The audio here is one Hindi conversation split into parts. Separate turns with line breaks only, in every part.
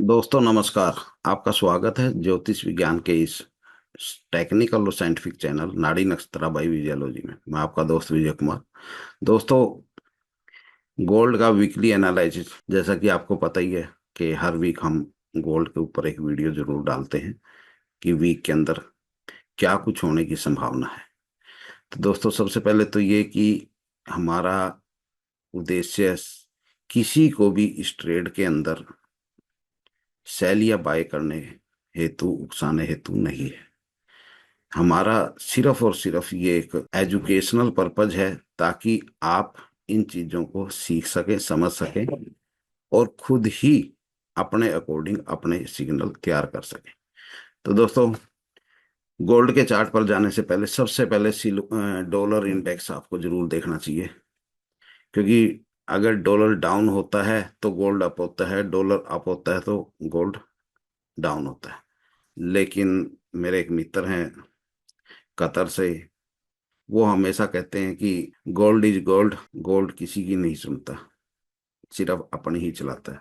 दोस्तों नमस्कार। आपका स्वागत है ज्योतिष विज्ञान के इस टेक्निकल और साइंटिफिक चैनल नाड़ी नक्षत्रा बाई विजियोलॉजी में। मैं आपका दोस्त विजय कुमार। दोस्तों, गोल्ड का वीकली एनालिसिस, जैसा कि आपको पता ही है कि हर वीक हम गोल्ड के ऊपर एक वीडियो जरूर डालते हैं कि वीक के अंदर क्या कुछ होने की संभावना है। तो दोस्तों, सबसे पहले तो ये कि हमारा उद्देश्य किसी को भी इस ट्रेड के अंदर सेल या बाय करने हेतु, उकसाने हेतु नहीं है। हमारा सिर्फ और सिर्फ ये एक एजुकेशनल पर्पज है, ताकि आप इन चीजों को सीख सके, समझ सके और खुद ही अपने अकॉर्डिंग अपने सिग्नल तैयार कर सके। तो दोस्तों, गोल्ड के चार्ट पर जाने से पहले सबसे पहले डॉलर इंडेक्स आपको जरूर देखना चाहिए, क्योंकि अगर डॉलर डाउन होता है तो गोल्ड अप होता है, डॉलर अप होता है तो गोल्ड डाउन होता है। लेकिन मेरे एक मित्र हैं कतर से, वो हमेशा कहते हैं कि गोल्ड इज गोल्ड, गोल्ड किसी की नहीं सुनता, सिर्फ अपनी ही चलाता है।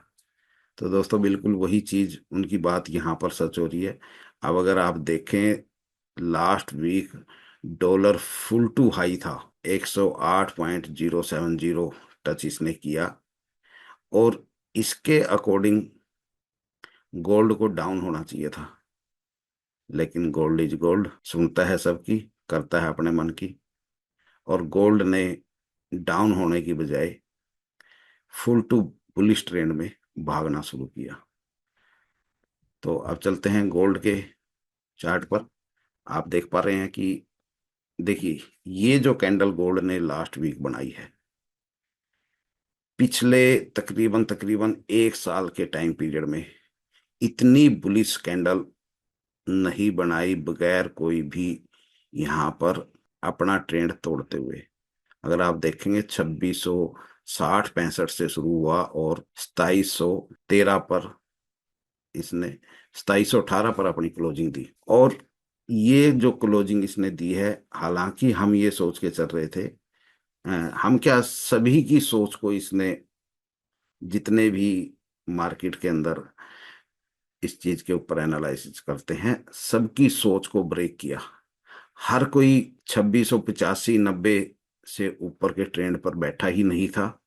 तो दोस्तों, बिल्कुल वही चीज उनकी बात यहाँ पर सच हो रही है। अब अगर आप देखें, last week dollar full to high था, 108.070 टच इसने किया, और इसके अकॉर्डिंग गोल्ड को डाउन होना चाहिए था। लेकिन गोल्ड इज गोल्ड, सुनता है सबकी, करता है अपने मन की, और गोल्ड ने डाउन होने की बजाय फुल टू बुलिश ट्रेंड में भागना शुरू किया। तो अब चलते हैं गोल्ड के चार्ट पर। आप देख पा रहे हैं कि देखिए, ये जो कैंडल गोल्ड ने लास्ट वीक बनाई है, पिछले तकरीबन तकरीबन एक साल के टाइम पीरियड में इतनी बुलिश कैंडल नहीं बनाई बगैर कोई भी यहाँ पर अपना ट्रेंड तोड़ते हुए। अगर आप देखेंगे, 2660-65 से शुरू हुआ और 2713 पर इसने 2718 पर अपनी क्लोजिंग दी। और ये जो क्लोजिंग इसने दी है, हालांकि हम ये सोच के चल रहे थे, हम क्या, सभी की सोच को इसने, जितने भी मार्केट के अंदर इस चीज के ऊपर एनालिसिस करते हैं, सबकी सोच को ब्रेक किया। हर कोई 2685-90 से ऊपर के ट्रेंड पर बैठा ही नहीं था,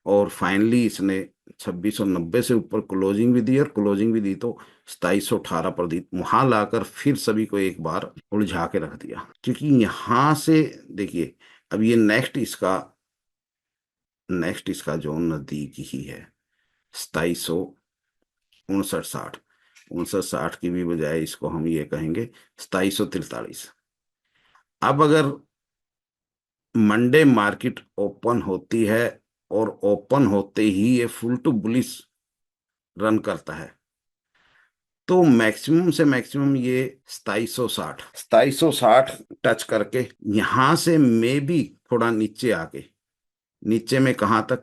और फाइनली इसने 2690 से ऊपर क्लोजिंग भी दी, और क्लोजिंग भी दी तो 2718 पर दी। वहां लाकर फिर सभी को एक बार उलझा के रख दिया, क्योंकि यहां से देखिए, अब ये नेक्स्ट इसका जोन नजदीक ही है, 2759-60। 59-60 की भी बजाय इसको हम ये कहेंगे 2743। अब अगर मंडे मार्केट ओपन होती है और ओपन होते ही ये फुल टू बुलिश रन करता है, तो मैक्सिमम से मैक्सिमम ये 2760 टच करके यहां से मे भी थोड़ा नीचे आके, नीचे में कहां तक,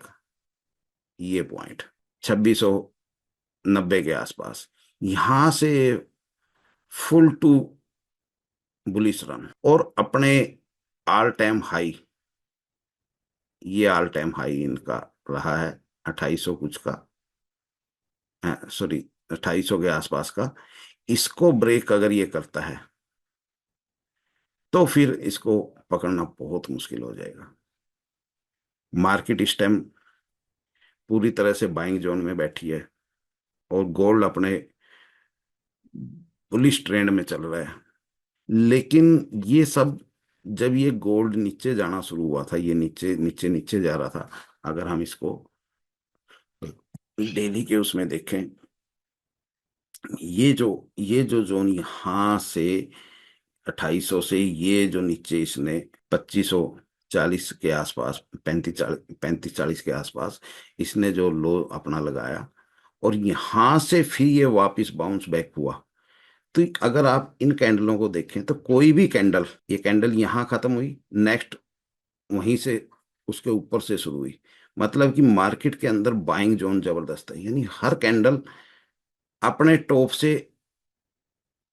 ये पॉइंट 2690 के आसपास, यहां से फुल टू बुलिश रन और अपने ऑल टाइम हाई, ये ऑल टाइम हाई इनका रहा है 2800 कुछ का, सॉरी 2800 के आसपास का। इसको ब्रेक अगर ये करता है तो फिर इसको पकड़ना बहुत मुश्किल हो जाएगा। मार्केट इस टाइम पूरी तरह से बाइंग जोन में बैठी है, और गोल्ड अपने बुलिश ट्रेंड में चल रहा है। लेकिन ये सब, जब ये गोल्ड नीचे जाना शुरू हुआ था, ये नीचे नीचे नीचे जा रहा था, अगर हम इसको डेली के उसमें देखें, ये जो जोन यहाँ से 2800 से ये जो नीचे इसने 2540 के आसपास, 35-40 के आसपास इसने जो लो अपना लगाया, और यहां से फिर ये वापस बाउंस बैक हुआ। तो अगर आप इन कैंडलों को देखें, तो कोई भी कैंडल, ये कैंडल यहां खत्म हुई, नेक्स्ट वहीं से उसके ऊपर से शुरू हुई, मतलब कि मार्केट के अंदर बाइंग जोन जबरदस्त है। यानी हर कैंडल अपने टॉप से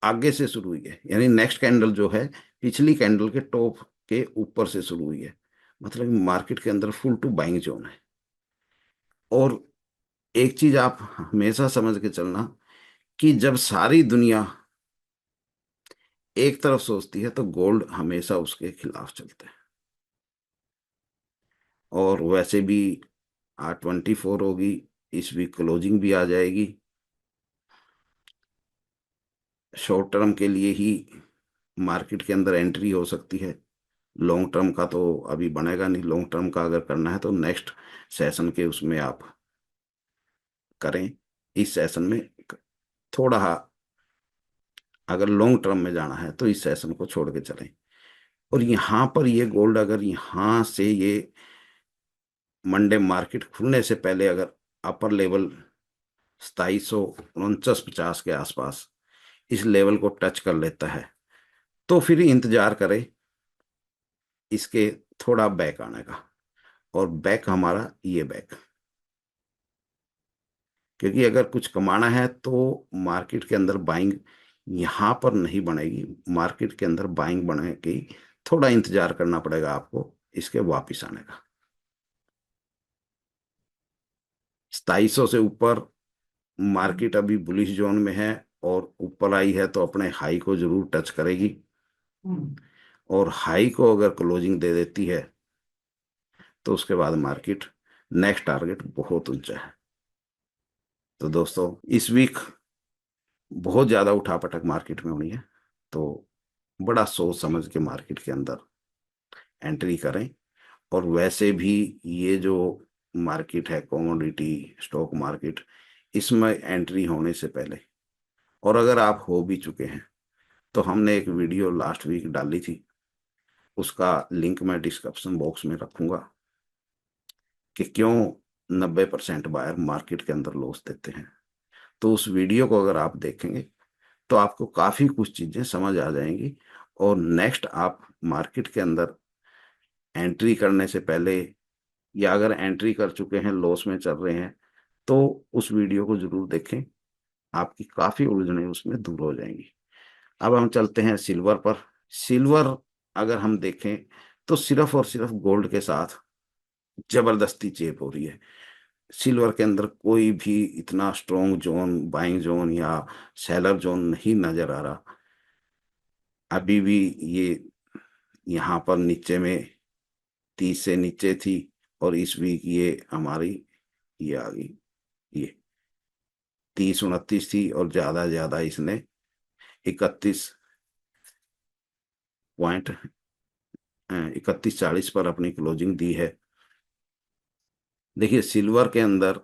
आगे से शुरू हुई है, यानी नेक्स्ट कैंडल जो है पिछली कैंडल के टॉप के ऊपर से शुरू हुई है, मतलब मार्केट के अंदर फुल टू बाइंग जोन है। और एक चीज आप हमेशा समझ के चलना कि जब सारी दुनिया एक तरफ सोचती है तो गोल्ड हमेशा उसके खिलाफ चलता है। और वैसे भी R24 होगी, इस वीक क्लोजिंग भी आ जाएगी। शॉर्ट टर्म के लिए ही मार्केट के अंदर एंट्री हो सकती है। लॉन्ग टर्म का तो अभी बनेगा नहीं। लॉन्ग टर्म का अगर करना है तो नेक्स्ट सेशन के उसमें आप करें। इस सेशन में थोड़ा, अगर लॉन्ग टर्म में जाना है तो इस सेशन को छोड़ के चलें। और यहाँ पर ये गोल्ड अगर यहाँ से ये मंडे मार्केट खुलने से पहले अगर अपर लेवल 2749.50 के आसपास इस लेवल को टच कर लेता है तो फिर इंतजार करें इसके थोड़ा बैक आने का। और बैक हमारा ये बैक, क्योंकि अगर कुछ कमाना है तो मार्केट के अंदर बाइंग यहाँ पर नहीं बनेगी। मार्केट के अंदर बाइंग बनेगी, थोड़ा इंतजार करना पड़ेगा आपको इसके वापिस आने का। 2700 से ऊपर मार्केट अभी बुलिश जोन में है, और ऊपर आई है तो अपने हाई को जरूर टच करेगी। और हाई को अगर क्लोजिंग दे देती है तो उसके बाद मार्केट नेक्स्ट टारगेट बहुत ऊंचा है। तो दोस्तों इस वीक बहुत ज्यादा उठापटक मार्केट में होनी है, तो बड़ा सोच समझ के मार्केट के अंदर एंट्री करें। और वैसे भी ये जो मार्केट है कमोडिटी स्टॉक मार्केट, इसमें एंट्री होने से पहले, और अगर आप हो भी चुके हैं तो हमने एक वीडियो लास्ट वीक डाली थी, उसका लिंक मैं डिस्क्रिप्शन बॉक्स में रखूंगा कि क्यों 90% बायर मार्केट के अंदर लॉस देते हैं। तो उस वीडियो को अगर आप देखेंगे तो आपको काफी कुछ चीजें समझ आ जाएंगी। और नेक्स्ट आप मार्केट के अंदर एंट्री करने से पहले, या अगर एंट्री कर चुके हैं लॉस में चल रहे हैं, तो उस वीडियो को जरूर देखें। आपकी काफी उलझनें उसमें दूर हो जाएंगी। अब हम चलते हैं सिल्वर पर। सिल्वर अगर हम देखें तो सिर्फ और सिर्फ गोल्ड के साथ जबरदस्ती चेप हो रही है। सिल्वर के अंदर कोई भी इतना स्ट्रॉन्ग जोन, बाइंग जोन या सेलर जोन नहीं नजर आ रहा। अभी भी ये यहाँ पर नीचे में 30 से नीचे थी, और इस वीक ये हमारी ये आ गई, ये 30-29 थी, और ज्यादा इसने 31.40 पर अपनी क्लोजिंग दी है। देखिए सिल्वर के अंदर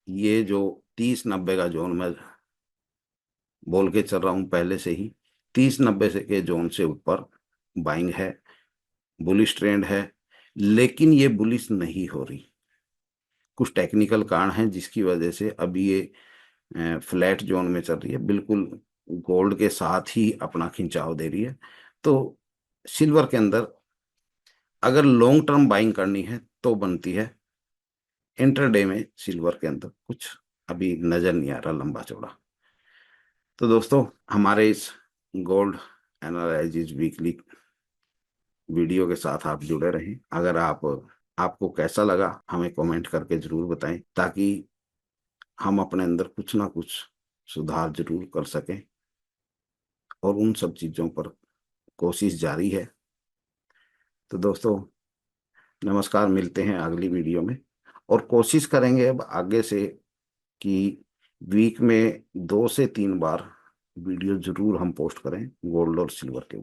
ये जो 30-90 का जोन मैं बोल के चल रहा हूं पहले से ही, 30-90 से के जोन से ऊपर बाइंग है, बुलिश ट्रेंड है। लेकिन ये बुलिश नहीं हो रही, कुछ टेक्निकल कारण है जिसकी वजह से अभी ये फ्लैट जोन में चल रही है, बिल्कुल गोल्ड के साथ ही अपना खिंचाव दे रही है। तो सिल्वर के अंदर अगर लॉन्ग टर्म बाइंग करनी है तो बनती है। इंटरडे में सिल्वर के अंदर कुछ अभी नजर नहीं आ रहा लंबा चौड़ा। तो दोस्तों हमारे इस गोल्ड एनालिसिस वीकली वीडियो के साथ आप जुड़े रहें। अगर आपको कैसा लगा हमें कमेंट करके जरूर बताएं, ताकि हम अपने अंदर कुछ ना कुछ सुधार जरूर कर सकें। और उन सब चीज़ों पर कोशिश जारी है। तो दोस्तों नमस्कार, मिलते हैं अगली वीडियो में। और कोशिश करेंगे अब आगे से कि वीक में 2 से 3 बार वीडियो जरूर हम पोस्ट करें गोल्ड और सिल्वर के।